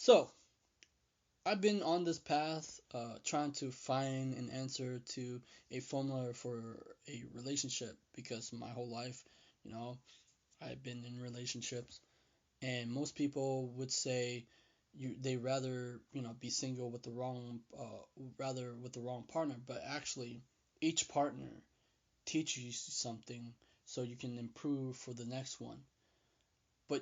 So, I've been on this path, trying to find an answer to a formula for a relationship because my whole life, you know, I've been in relationships, and most people would say they rather be single with the wrong rather with the wrong partner, but actually each partner teaches you something so you can improve for the next one. But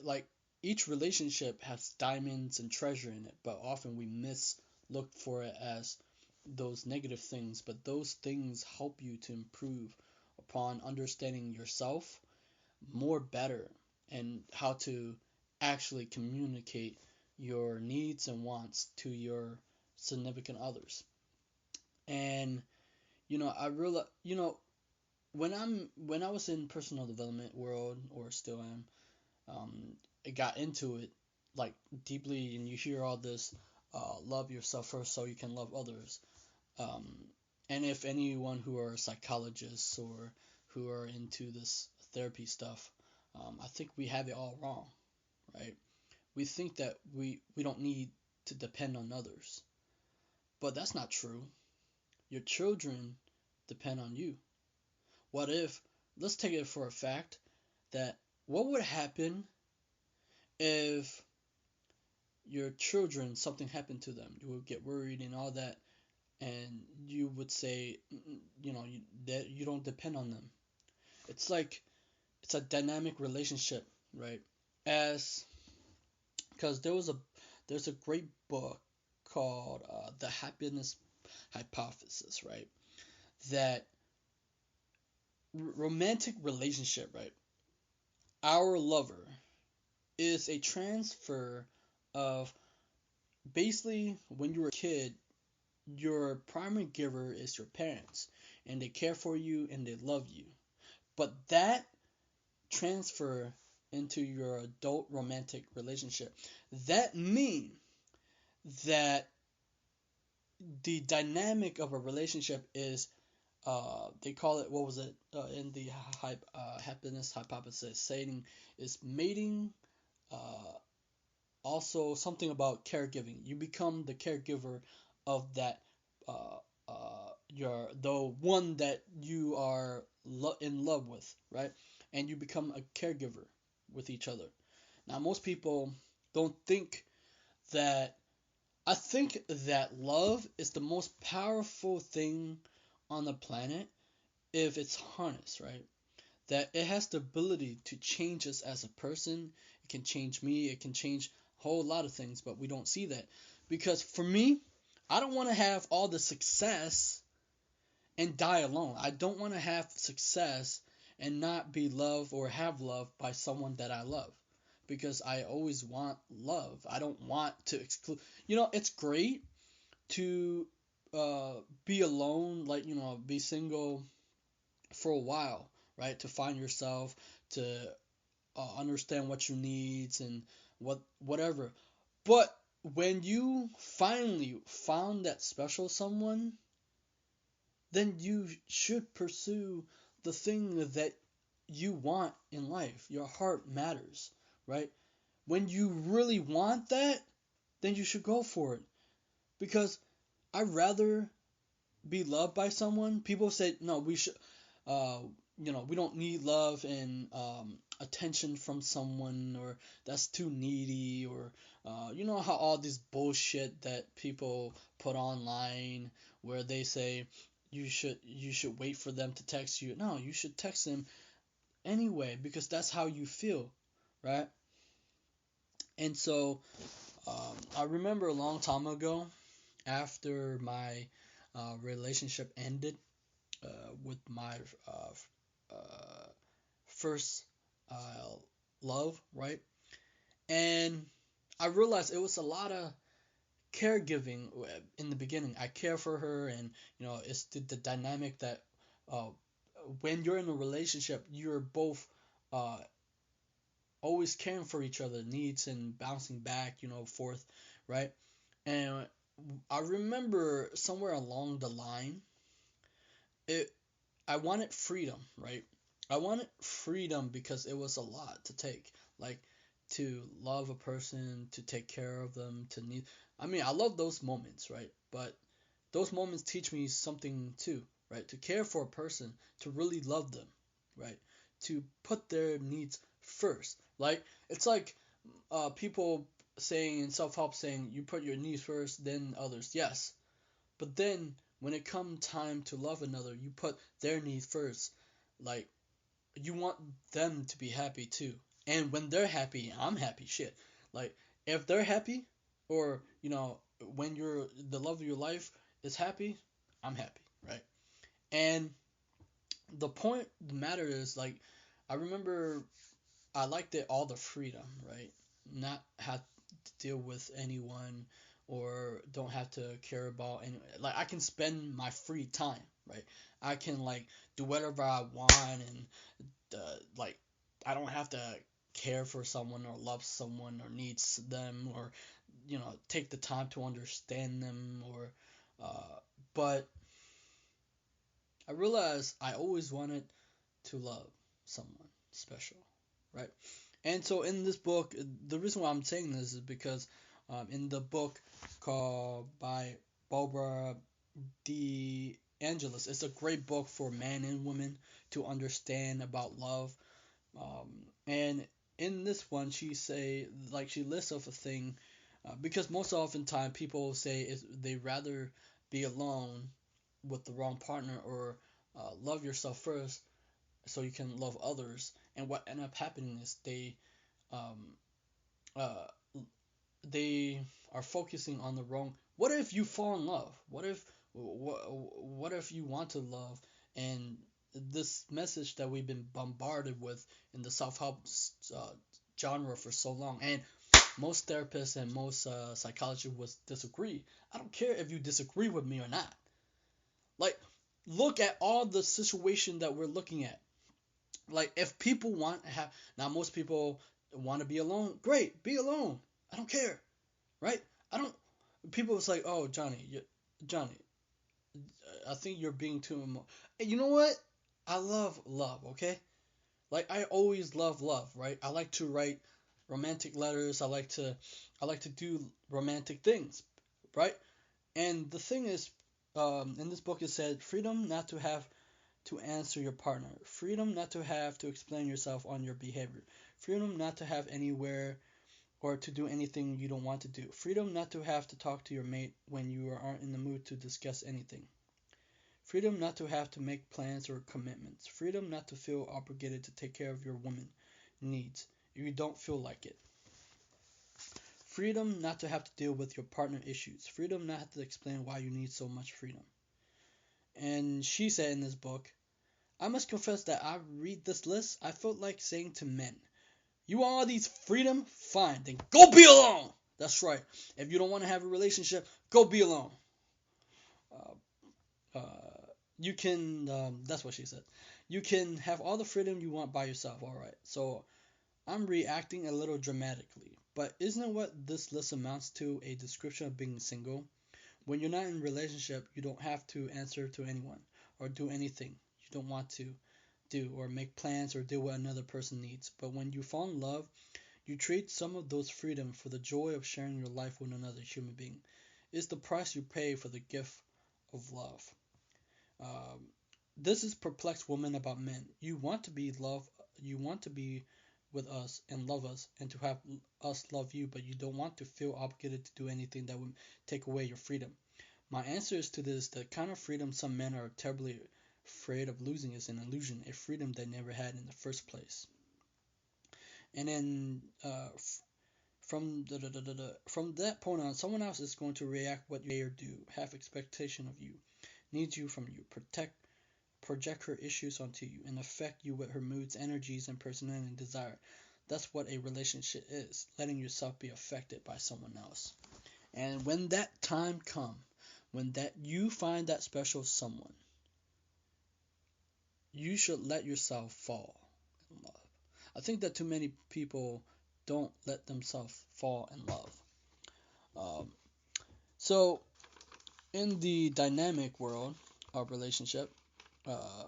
like each relationship has diamonds and treasure in it, but often we miss look for it as those negative things, but those things help you to improve upon understanding yourself more better and how to actually communicate your needs and wants to your significant others. And I realize, when I was in personal development world, or still am, um, I got into it like deeply, and you hear all this, love yourself first so you can love others. Um, and if anyone who are psychologists or who are into this therapy stuff, I think we have it all wrong, right? We think that we don't need to depend on others, but that's not true. Your children depend on you. What if, let's take it for a fact that what would happen if your children, something happened to them? You would get worried and all that, and you would say, that you don't depend on them. It's like it's a dynamic relationship, right? As because there's a great book called The Happiness Hypothesis, right? That romantic relationship, right? Our lover is a transfer of, basically, when you were a kid, your primary giver is your parents, and they care for you and they love you. But that transfer into your adult romantic relationship, that means that the dynamic of a relationship is, they call it, what was it, in the happiness hypothesis, saying is mating, uh, also something about caregiving. You become the caregiver of that, uh, your the one that you are in love with, right? And you become a caregiver with each other. Now, most people don't think that. I think that love is the most powerful thing on the planet if it's harnessed, right? That it has the ability to change us as a person. It can change me, it can change a whole lot of things, but we don't see that. Because for me, I don't want to have all the success and die alone. I don't want to have success and not be loved or have love by someone that I love. Because I always want love. I don't want to exclude. It's great to be alone, like, be single for a while, right? To find yourself, to understand what you needs and whatever. But when you finally found that special someone, then you should pursue the thing that you want in life. Your heart matters, right? When you really want that, then you should go for it. Because I'd rather be loved by someone. People say, no, we should, uh, we don't need love and attention from someone, or that's too needy, or you know how all this bullshit that people put online where they say you should wait for them to text you. No, you should text them anyway because that's how you feel, right? And so, I remember a long time ago, after my relationship ended, with my uh, uh, first uh, love, right? And I realized it was a lot of caregiving in the beginning. I care for her, and it's the dynamic that, uh, when you're in a relationship, you're both uh, always caring for each other needs and bouncing back, forth, right? And I remember somewhere along the line, it I wanted freedom, right? I wanted freedom because it was a lot to take. Like, to love a person, to take care of them, to need. I mean, I love those moments, right? But those moments teach me something too, right? To care for a person, to really love them, right? To put their needs first. Like it's like people saying in self-help saying you put your needs first, then others. Yes, but then when it comes time to love another, you put their needs first. Like you want them to be happy too. And when they're happy, I'm happy. Shit. Like if they're happy, or when you're the love of your life is happy, I'm happy, right? And the point, the matter is like, I remember I liked it all the freedom, right? Not have to deal with anyone or don't have to care about any. Like I can spend my free time, right? I can like do whatever I want and like I don't have to care for someone or love someone or needs them or take the time to understand them or but I realized I always wanted to love someone special, right? And so in this book, the reason why I'm saying this is because in the book called by Barbara D. Angeles, it's a great book for men and women to understand about love. And in this one, she lists of a thing because most often time people say they rather be alone with the wrong partner or love yourself first so you can love others. And what end up happening is um, uh, they are focusing on the wrong. What if you fall in love? What if you want to love and this message that we've been bombarded with in the self-help uh, genre for so long, and most therapists and most psychologists would disagree. I don't care if you disagree with me or not. Like, look at all the situation that we're looking at. Like, if people want to have now, most people want to be alone. Great, be alone. I don't care, right? I don't. People was like, oh, Johnny, I think you're being too You know what? I love love. Okay, like I always love love, right? I like to write romantic letters. I like to do romantic things, right? And the thing is, in this book it said freedom not to have to answer your partner, freedom not to have to explain yourself on your behavior, freedom not to have anywhere or to do anything you don't want to do, freedom not to have to talk to your mate when you aren't in the mood to discuss anything, freedom not to have to make plans or commitments, freedom not to feel obligated to take care of your woman needs if you don't feel like it, freedom not to have to deal with your partner issues, freedom not to explain why you need so much freedom. And she said in this book, I must confess that I read this list, I felt like saying to men, you want all these freedom? Fine, then go be alone. That's right. If you don't want to have a relationship, go be alone. You can, that's what she said. You can have all the freedom you want by yourself, alright. So I'm reacting a little dramatically. But isn't it what this list amounts to? A description of being single? When you're not in a relationship, you don't have to answer to anyone or do anything you don't want to do or make plans or deal with another person's needs. But when you fall in love, you trade some of those freedom for the joy of sharing your life with another human being. It's the price you pay for the gift of love. Um, this is perplexed woman about men. You want to be loved, you want to be with us and love us and to have us love you, but you don't want to feel obligated to do anything that would take away your freedom. My answer is to this: the kind of freedom some men are terribly afraid of losing is an illusion, a freedom they never had in the first place. And then from that point on, someone else is going to react what you say or do, have expectation of you, needs you from you, project her issues onto you, and affect you with her moods, energies, and personality and desire. That's what a relationship is, letting yourself be affected by someone else. And when that time comes, when that you find that special someone, you should let yourself fall in love. I think that too many people don't let themselves fall in love. Um, so in the dynamic world of relationship, uh,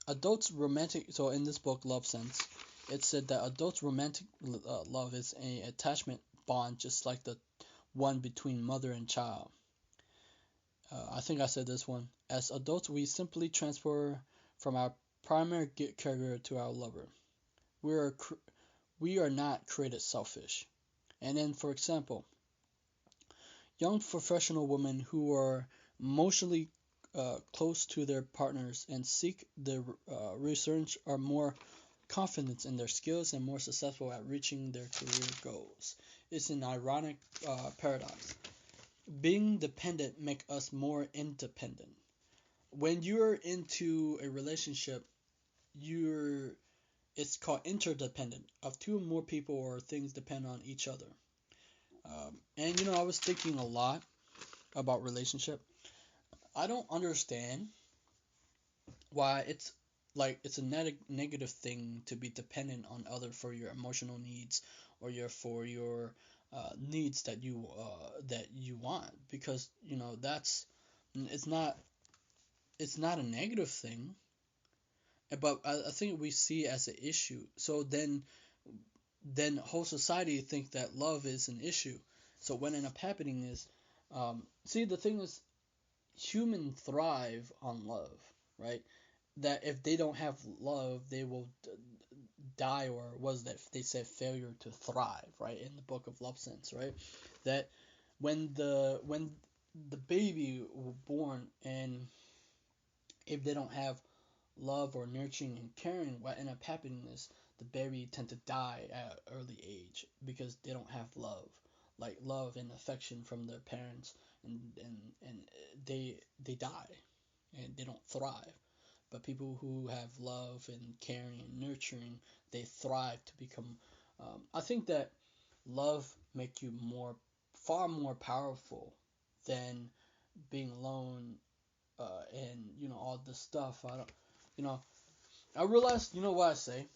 adults romantic. So in this book, Love Sense, it said that adults' romantic love is a attachment bond, just like the one between mother and child. I think I said this one. As adults, we simply transfer from our primary caregiver to our lover. We are we are not created selfish. And then, for example, young professional women who are emotionally close to their partners and seek the research are more confident in their skills and more successful at reaching their career goals. It's an ironic paradox. Being dependent makes us more independent. When you're into a relationship, you're it's called interdependent. Of two or more people or things depend on each other. And I was thinking a lot about relationship. I don't understand why it's a negative thing to be dependent on other for your emotional needs or your needs that you want, because that's it's not it's not a negative thing, but I think we see it as an issue. So then whole society think that love is an issue. So what end up happening is, see, the thing is, humans thrive on love, right? That if they don't have love, they will die, or was that they said failure to thrive, right? In the book of Love Sense, right? That when the baby born, and if they don't have love or nurturing and caring, what end up happening is the baby tend to die at an early age because they don't have love, like love and affection from their parents, and they die and they don't thrive. But people who have love and caring and nurturing, they thrive to become. I think that love make you far more powerful than being alone, and all this stuff. I don't, you know, I realized, what I say,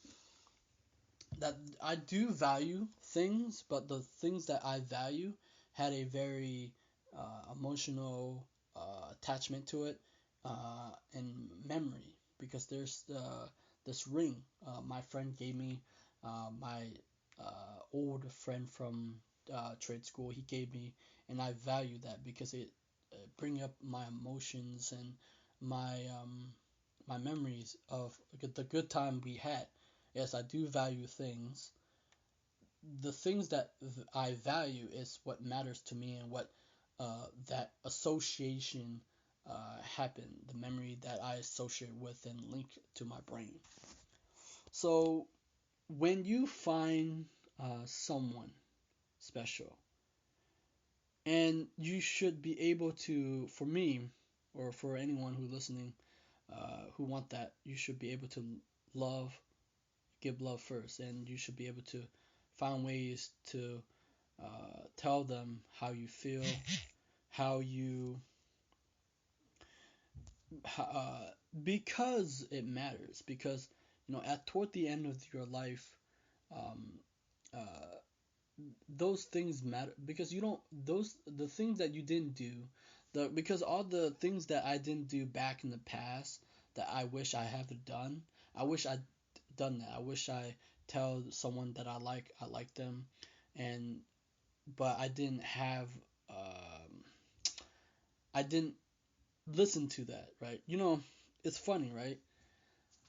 that I do value things, but the things that I value had a very emotional attachment to it, and memory, because there's this ring my friend gave me, my old friend from trade school, he gave me, and I value that because it bring up my emotions and my memories of the good time we had. Yes, I do value things. The things that I value is what matters to me, and what that association happened, the memory that I associate with and link to my brain. So when you find someone special, and you should be able to, for me, or for anyone who listening, who want that, you should be able to love, give love first, and you should be able to find ways to tell them how you feel, how you, uh, because it matters. Because at toward the end of your life, um, uh, those things matter, because you don't those the things that you didn't do, because all the things that I didn't do back in the past that I wish I have done, I wish I'd done that. I wish I tell someone that I like them, and but I didn't listen to that, right? It's funny, right?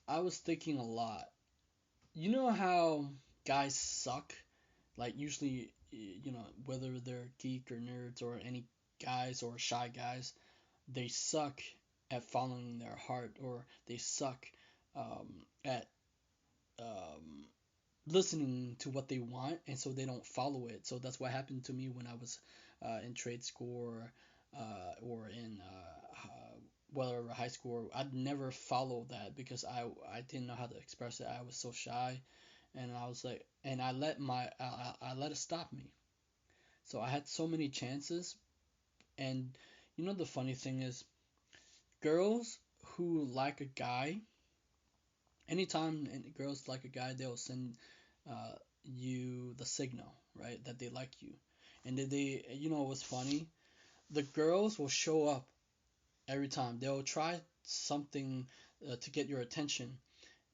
I was thinking a lot. You know how guys suck? Like, usually, whether they're geek or nerds or any guys or shy guys, they suck at following their heart, or they suck at um, listening to what they want, and so they don't follow it. So that's what happened to me when I was in trade school, or in whether high school. I'd never follow that because I didn't know how to express it. I was so shy, and I was like, and I let it stop me. So I had so many chances, and the funny thing is, girls who like a guy, anytime girls like a guy, they'll send uh, you the signal, right, that they like you. And what's funny? The girls will show up every time. They'll try something to get your attention,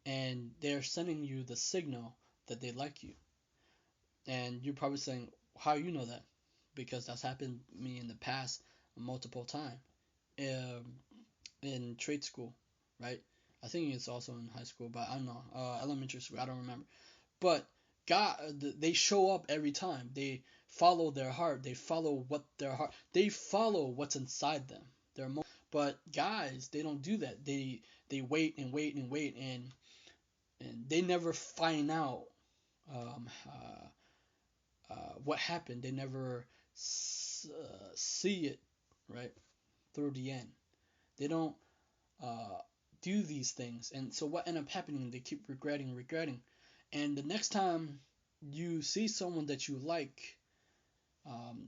and they're sending you the signal that they like you. And you're probably saying, how you know that? Because that's happened to me in the past multiple times. Um, in trade school, right? I think it's also in high school, but I don't know. Elementary school, I don't remember. But God, they show up every time. They follow their heart. They follow what their heart. They follow what's inside them. Their But guys, they don't do that. They wait and wait and wait, and they never find out um, what happened. They never see it right through the end. They don't uh, do these things, and so what end up happening? They keep regretting, regretting, and the next time you see someone that you like,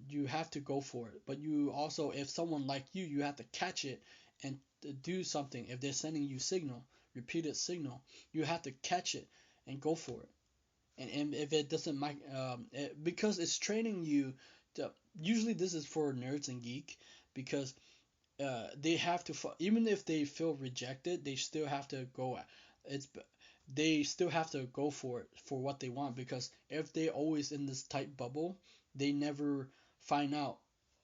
you have to go for it. But you also, if someone like you have to catch it and do something. If they're sending you signal, repeated signal, you have to catch it and go for it. And if it doesn't because it's training you to, usually this is for nerds and geek, because they have to, even if they feel rejected, they still have to go. It's They still have to go for it, for what they want, because if they're always in this tight bubble, they never find out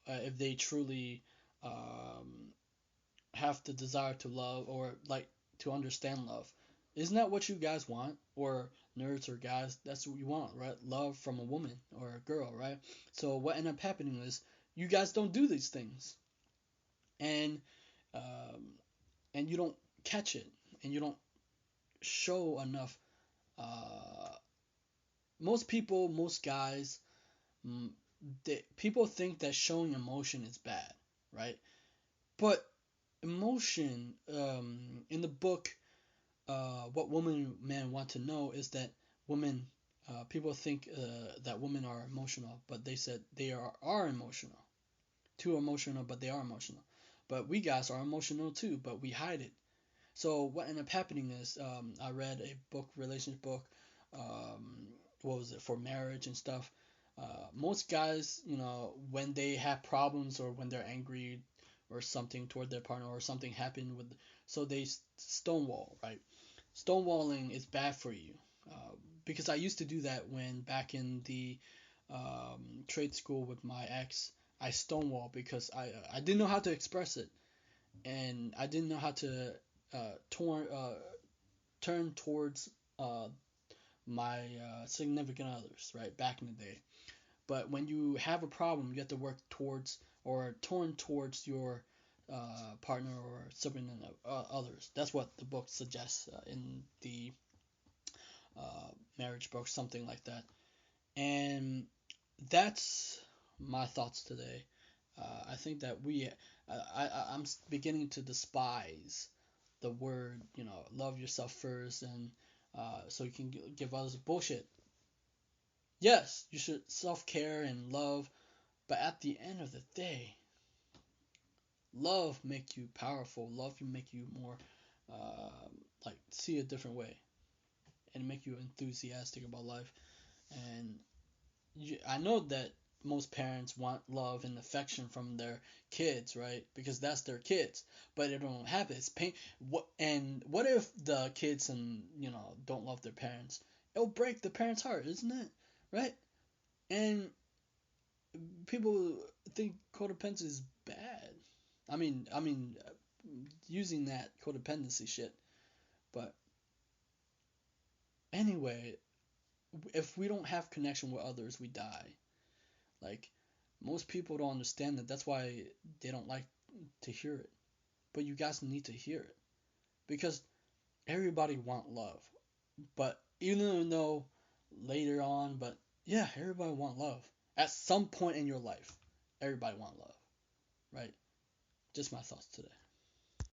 if they truly um, have the desire to love, or like to understand love. Isn't that what you guys want, or nerds or guys? That's what you want, right? Love from a woman or a girl, right? So what end up happening is you guys don't do these things, and um, and you don't catch it, and you don't show enough. Uh, Most people, most guys, mm, people think that showing emotion is bad, right? But emotion, in the book, what women men want to know is that women, people think that women are emotional, but they said they are emotional, too emotional, but they are emotional. But we guys are emotional too, but we hide it. So what ended up happening is, I read a book, relationship book, um, what was it, for marriage and stuff. Most guys, when they have problems or when they're angry or something toward their partner, or something happened with, so they stonewall, right? Stonewalling is bad for you, because I used to do that when back in the trade school with my ex. I stonewall because I didn't know how to express it, and I didn't know how to torn turn towards uh, my significant others, right, back in the day. But when you have a problem, you have to work towards, or turn towards your partner or significant others. That's what the book suggests in the marriage book, something like that. And that's my thoughts today. I think that I'm beginning to despise the word, love yourself first, and so you can give others bullshit. Yes, you should self care and love, but at the end of the day, love make you powerful. Love can make you more, uh, like, see a different way, and make you enthusiastic about life. And I know that most parents want love and affection from their kids, right? Because that's their kids, but it don't happen. It's pain. What if the kids and don't love their parents? It'll break the parents' heart, isn't it? Right? And people think codependency is bad. Using that codependency shit. But anyway, if we don't have connection with others, we die. Like, most people don't understand that. That's why they don't like to hear it. But you guys need to hear it, because everybody want love. But even though later on, but yeah, everybody want love at some point in your life. Everybody want love, right? Just my thoughts today.